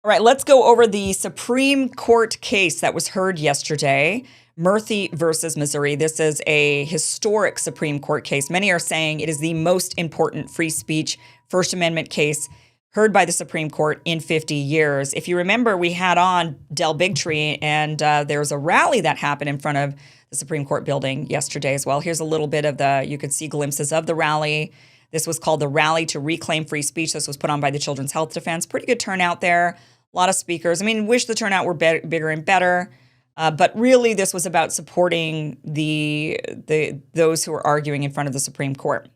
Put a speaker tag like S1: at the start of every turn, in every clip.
S1: All right, let's go over the Supreme Court case that was heard yesterday, Murphy versus Missouri. This is a historic Supreme Court case. Many are saying it is the most important free speech First Amendment case heard by the Supreme Court in 50 years. If you remember, we had on Del Bigtree, and there was a rally that happened in front of the Supreme Court building yesterday as well. Here's a little bit of you could see glimpses of the rally. This was called the Rally to Reclaim Free Speech. This was put on by the Children's Health Defense. Pretty good turnout there. A lot of speakers. I mean, wish the turnout were bigger and better. But really, this was about supporting those who were arguing in front of the Supreme Court.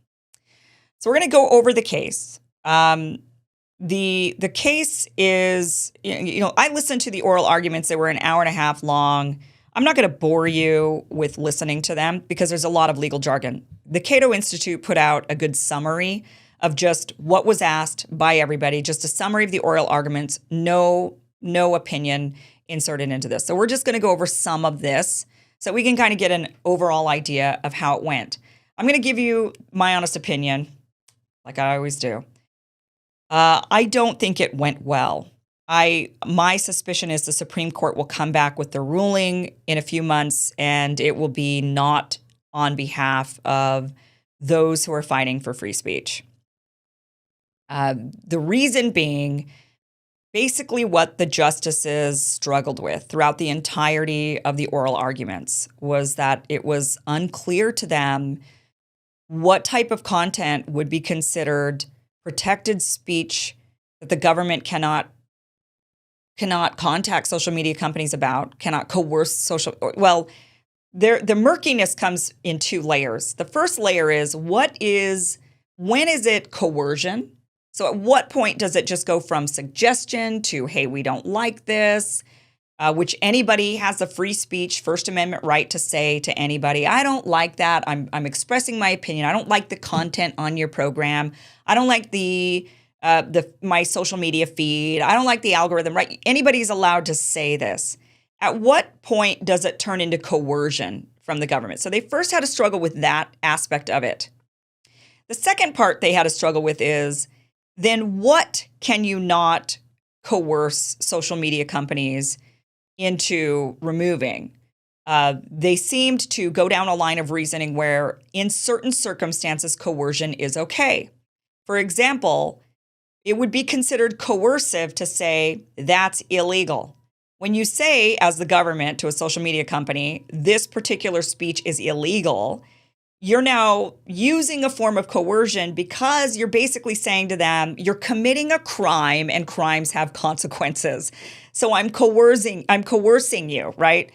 S1: So we're going to go over the case. The case is, I listened to the oral arguments. They were an hour and a half long. I'm not going to bore you with listening to them because there's a lot of legal jargon. The Cato Institute put out a good summary of just what was asked by everybody, just a summary of the oral arguments, no opinion inserted into this. So we're just going to go over some of this so we can kind of get an overall idea of how it went. I'm going to give you my honest opinion, like I always do. I don't think it went well. My suspicion is the Supreme Court will come back with the ruling in a few months, and it will be not on behalf of those who are fighting for free speech. The reason being, basically what the justices struggled with throughout the entirety of the oral arguments was that it was unclear to them what type of content would be considered protected speech that the government cannot contact social media companies about, cannot coerce the murkiness comes in two layers. The first layer is when is it coercion? So at what point does it just go from suggestion to, hey, we don't like this, which anybody has a free speech, First Amendment right to say to anybody, I don't like that. I'm expressing my opinion. I don't like the content on your program. I don't like my social media feed. I don't like the algorithm, right? Anybody's allowed to say this. At what point does it turn into coercion from the government? So they first had to struggle with that aspect of it. The second part they had to struggle with is, then what can you not coerce social media companies into removing? They seemed to go down a line of reasoning where in certain circumstances, coercion is okay. For example, it would be considered coercive to say that's illegal. When you say, as the government to a social media company, this particular speech is illegal, you're now using a form of coercion because you're basically saying to them, you're committing a crime and crimes have consequences. So I'm coercing you, right?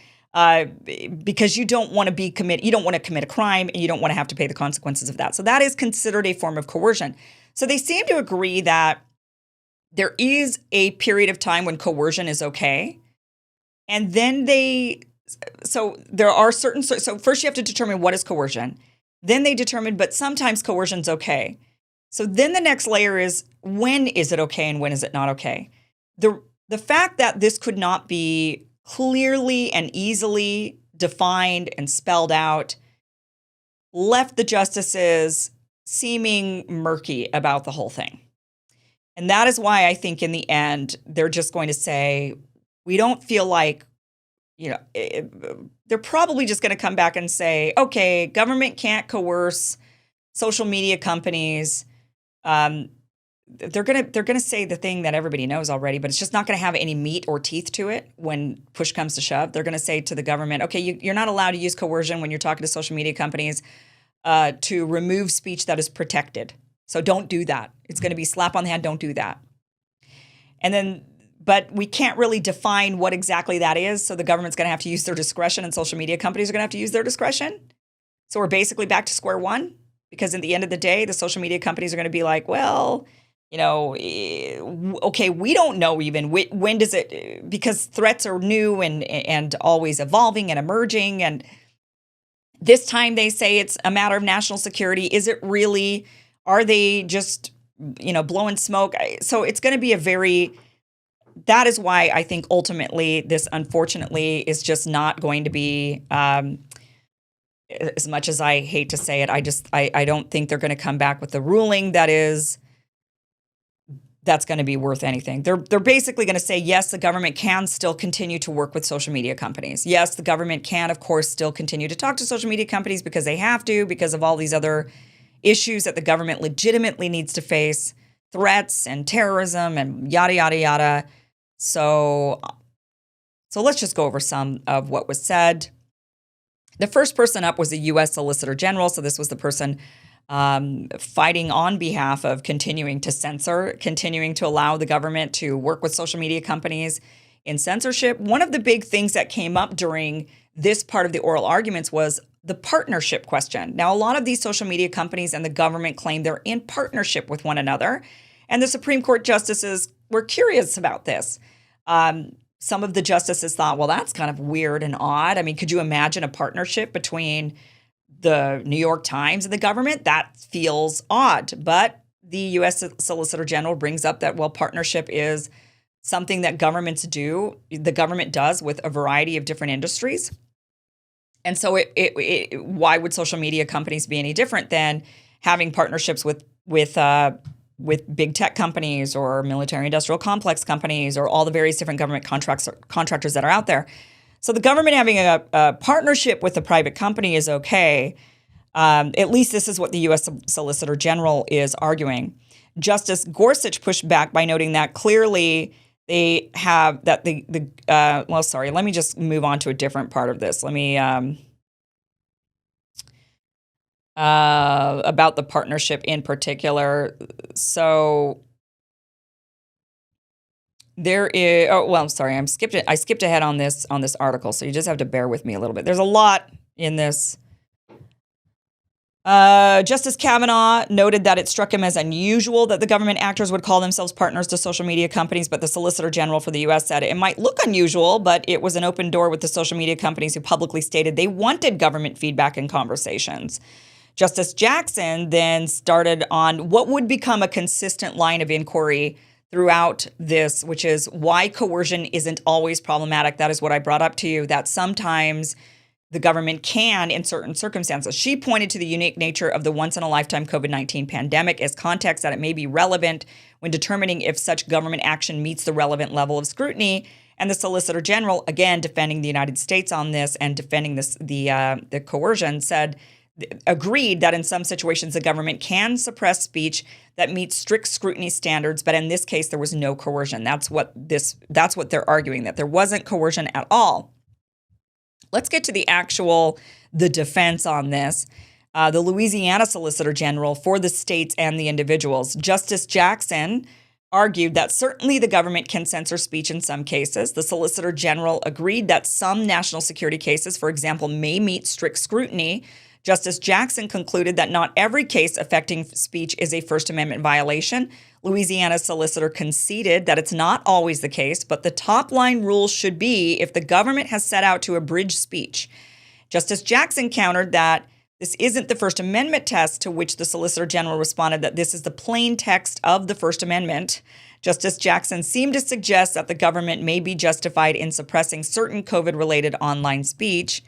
S1: Because you don't want to commit a crime and you don't want to have to pay the consequences of that. So that is considered a form of coercion. So they seem to agree that there is a period of time when coercion is okay. And then so first you have to determine what is coercion. Then they determined, but sometimes coercion's okay. So then the next layer is, when is it okay and when is it not okay? The fact that this could not be clearly and easily defined and spelled out left the justices seeming murky about the whole thing. And that is why I think in the end, they're just going to say, we don't feel like, they're probably just going to come back and say, okay, government can't coerce social media companies. They're going to say the thing that everybody knows already, but it's just not going to have any meat or teeth to it when push comes to shove. They're going to say to the government, okay, you're not allowed to use coercion when you're talking to social media companies to remove speech that is protected. So don't do that. It's going to be slap on the hand. Don't do that. But we can't really define what exactly that is. So the government's going to have to use their discretion and social media companies are going to have to use their discretion. So we're basically back to square one, because at the end of the day, the social media companies are going to be like, well, okay, we don't know even when does it, because threats are new and always evolving and emerging. And this time they say it's a matter of national security. Is it really? Are they just, blowing smoke? So it's going to be that is why I think ultimately this, unfortunately, is just not going to be, as much as I hate to say it, I don't think they're going to come back with the ruling that is that's going to be worth anything. They're basically going to say, yes, the government can still continue to work with social media companies. Yes, the government can, of course, still continue to talk to social media companies because they have to, because of all these other issues that the government legitimately needs to face, threats and terrorism and yada, yada, yada. So let's just go over some of what was said. The first person up was the U.S. Solicitor General. So this was the person fighting on behalf of continuing to censor, continuing to allow the government to work with social media companies in censorship. One of the big things that came up during this part of the oral arguments was the partnership question. Now, a lot of these social media companies and the government claim they're in partnership with one another, and the Supreme Court justices were curious about this. Some of the justices thought, well, that's kind of weird and odd. I mean, could you imagine a partnership between the New York Times and the government? That feels odd. But the U.S. Solicitor General brings up that, well, partnership is something that governments do, the government does with a variety of different industries. And so why would social media companies be any different than having partnerships with big tech companies or military industrial complex companies or all the various different government contractors that are out there? So the government having a partnership with a private company is okay. At least this is what the U.S. Solicitor General is arguing. Justice Gorsuch pushed back by noting that clearly they have that let me just move on to a different part of this. Let me about the partnership in particular. So there is, I'm sorry, I skipped ahead on this article, so you just have to bear with me a little bit. There's a lot in this. Justice Kavanaugh noted that it struck him as unusual that the government actors would call themselves partners to social media companies, but the Solicitor General for the U.S. said it might look unusual, but it was an open door with the social media companies who publicly stated they wanted government feedback and conversations. Justice Jackson then started on what would become a consistent line of inquiry throughout this, which is why coercion isn't always problematic. That is what I brought up to you, that sometimes the government can in certain circumstances. She pointed to the unique nature of the once-in-a-lifetime COVID-19 pandemic as context that it may be relevant when determining if such government action meets the relevant level of scrutiny. And the Solicitor General, again, defending the United States on this and defending the coercion, agreed that in some situations the government can suppress speech that meets strict scrutiny standards, but in this case there was no coercion. That's what they're arguing, that there wasn't coercion at all. Let's get to the defense on this. The Louisiana Solicitor General for the states and the individuals, Justice Jackson, argued that certainly the government can censor speech in some cases. The Solicitor General agreed that some national security cases, for example, may meet strict scrutiny. Justice Jackson concluded that not every case affecting speech is a First Amendment violation. Louisiana's solicitor conceded that it's not always the case, but the top line rule should be if the government has set out to abridge speech. Justice Jackson countered that this isn't the First Amendment test, to which the Solicitor General responded that this is the plain text of the First Amendment. Justice Jackson seemed to suggest that the government may be justified in suppressing certain COVID-related online speech.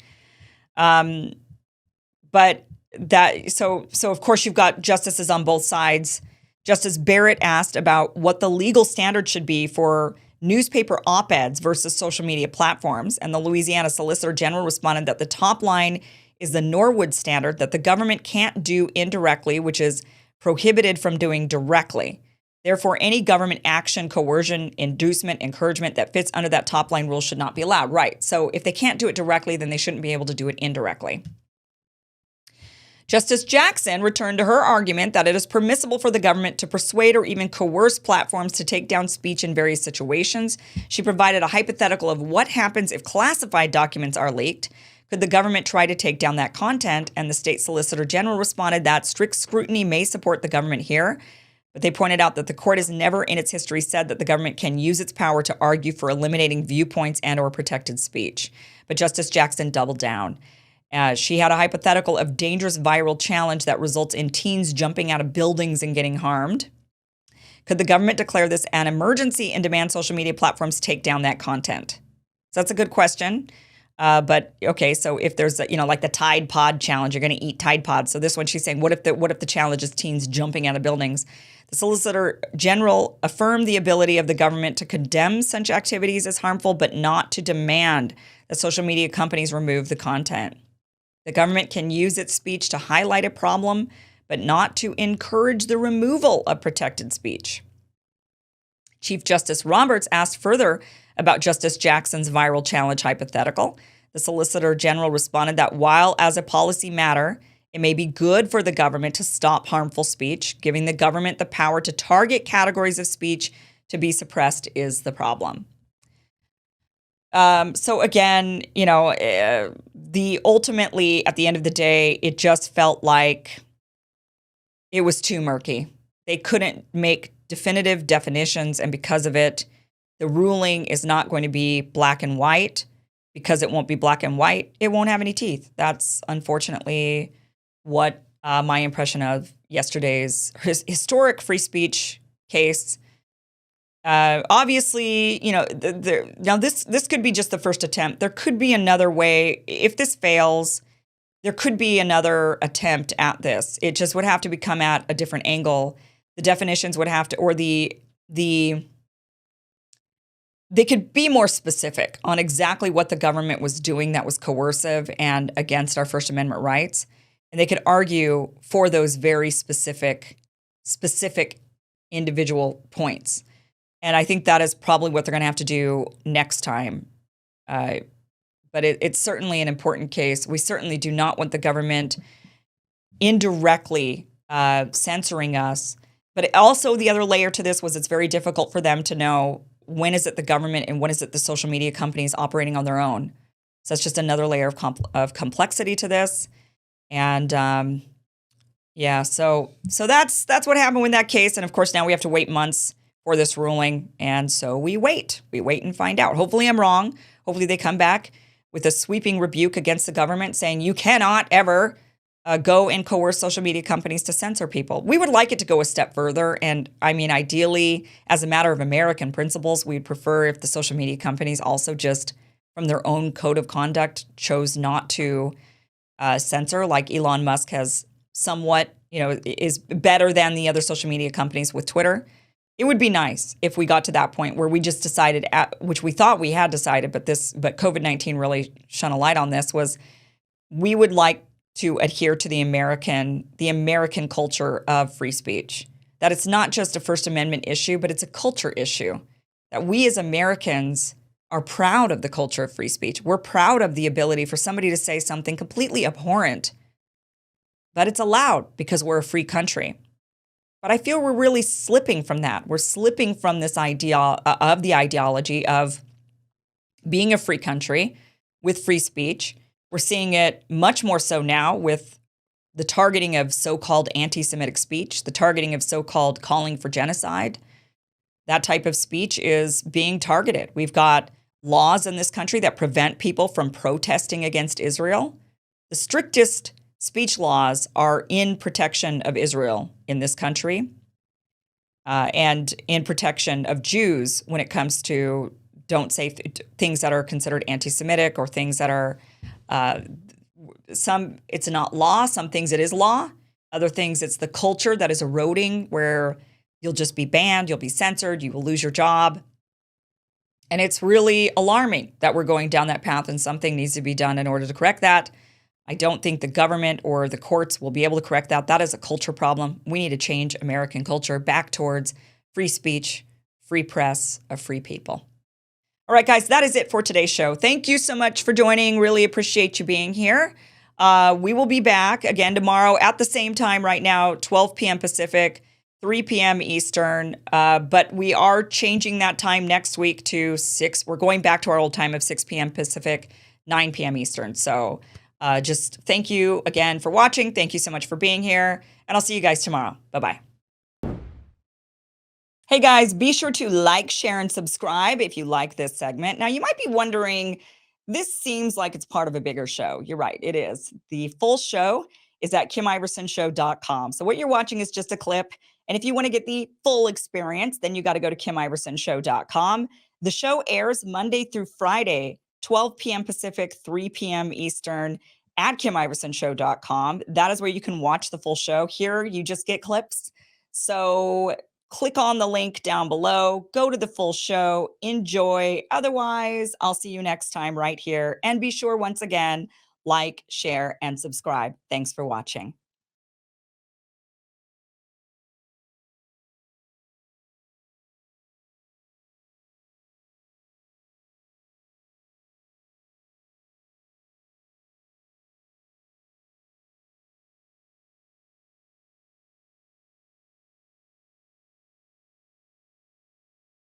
S1: But of course you've got justices on both sides. Justice Barrett asked about what the legal standard should be for newspaper op-eds versus social media platforms. And the Louisiana Solicitor General responded that the top line is the Norwood standard that the government can't do indirectly, which is prohibited from doing directly. Therefore, any government action, coercion, inducement, encouragement that fits under that top line rule should not be allowed. Right. So if they can't do it directly, then they shouldn't be able to do it indirectly. Justice Jackson returned to her argument that it is permissible for the government to persuade or even coerce platforms to take down speech in various situations. She provided a hypothetical of what happens if classified documents are leaked. Could the government try to take down that content? And the state Solicitor General responded that strict scrutiny may support the government here, but they pointed out that the court has never in its history said that the government can use its power to argue for eliminating viewpoints and or protected speech. But Justice Jackson doubled down. She had a hypothetical of dangerous viral challenge that results in teens jumping out of buildings and getting harmed. Could the government declare this an emergency and demand social media platforms take down that content? So that's a good question. But okay, so if there's like the Tide Pod challenge, you're going to eat Tide Pods. So this one, she's saying, what if the challenge is teens jumping out of buildings? The Solicitor General affirmed the ability of the government to condemn such activities as harmful, but not to demand that social media companies remove the content. The government can use its speech to highlight a problem, but not to encourage the removal of protected speech. Chief Justice Roberts asked further about Justice Jackson's viral challenge hypothetical. The Solicitor General responded that while as a policy matter, it may be good for the government to stop harmful speech, giving the government the power to target categories of speech to be suppressed is the problem. So again, ultimately at the end of the day, it just felt like it was too murky. They couldn't make definitive definitions, and because of it, the ruling is not going to be black and white. Because it won't be black and white, it won't have any teeth. That's unfortunately what my impression of yesterday's historic free speech case. Obviously, now this could be just the first attempt. There could be another way. If this fails, there could be another attempt at this. It just would have to come at a different angle. The definitions would have to, or they could be more specific on exactly what the government was doing that was coercive and against our First Amendment rights. And they could argue for those very specific individual points. And I think that is probably what they're going to have to do next time. But it's certainly an important case. We certainly do not want the government indirectly censoring us. But also the other layer to this was it's very difficult for them to know when is it the government and when is it the social media companies operating on their own. So that's just another layer of complexity to this. And so that's what happened with that case. And of course, now we have to wait months for this ruling. And so we wait and find out. Hopefully I'm wrong. Hopefully they come back with a sweeping rebuke against the government saying you cannot ever go and coerce social media companies to censor people. We would like it to go a step further. And I mean, ideally, as a matter of American principles, we'd prefer if the social media companies also just from their own code of conduct chose not to censor, like Elon Musk has somewhat, is better than the other social media companies with Twitter. It would be nice if we got to that point where we just decided, which we thought we had decided, but COVID-19 really shone a light on this, was we would like to adhere to the American culture of free speech. That it's not just a First Amendment issue, but it's a culture issue. That we as Americans are proud of the culture of free speech. We're proud of the ability for somebody to say something completely abhorrent, but it's allowed because we're a free country. But I feel we're really slipping from that. We're slipping from this idea of the ideology of being a free country with free speech. We're seeing it much more so now with the targeting of so-called anti-Semitic speech, the targeting of so-called calling for genocide. That type of speech is being targeted. We've got laws in this country that prevent people from protesting against Israel. The strictest speech laws are in protection of Israel in this country and in protection of Jews when it comes to don't say things that are considered anti-Semitic or things that are it's not law. Some things it is law. Other things it's the culture that is eroding where you'll just be banned, you'll be censored, you will lose your job. And it's really alarming that we're going down that path and something needs to be done in order to correct that. I don't think the government or the courts will be able to correct that. That is a culture problem. We need to change American culture back towards free speech, free press, of free people. All right, guys, that is it for today's show. Thank you so much for joining. Really appreciate you being here. We will be back again tomorrow at the same time right now, 12 p.m. Pacific, 3 p.m. Eastern. But we are changing that time next week to 6. We're going back to our old time of 6 p.m. Pacific, 9 p.m. Eastern. So just thank you again for watching. Thank you so much for being here. And I'll see you guys tomorrow. Bye-bye. Hey guys, be sure to like, share, and subscribe if you like this segment. Now, you might be wondering, this seems like it's part of a bigger show. You're right, it is. The full show is at KimIversonShow.com. So what you're watching is just a clip. And if you want to get the full experience, then you got to go to KimIversonShow.com. The show airs Monday through Friday, 12 p.m. Pacific, 3 p.m. Eastern at KimIversonShow.com. That is where you can watch the full show. Here, you just get clips. So click on the link down below, go to the full show, enjoy. Otherwise, I'll see you next time right here. And be sure, once again, like, share, and subscribe. Thanks for watching.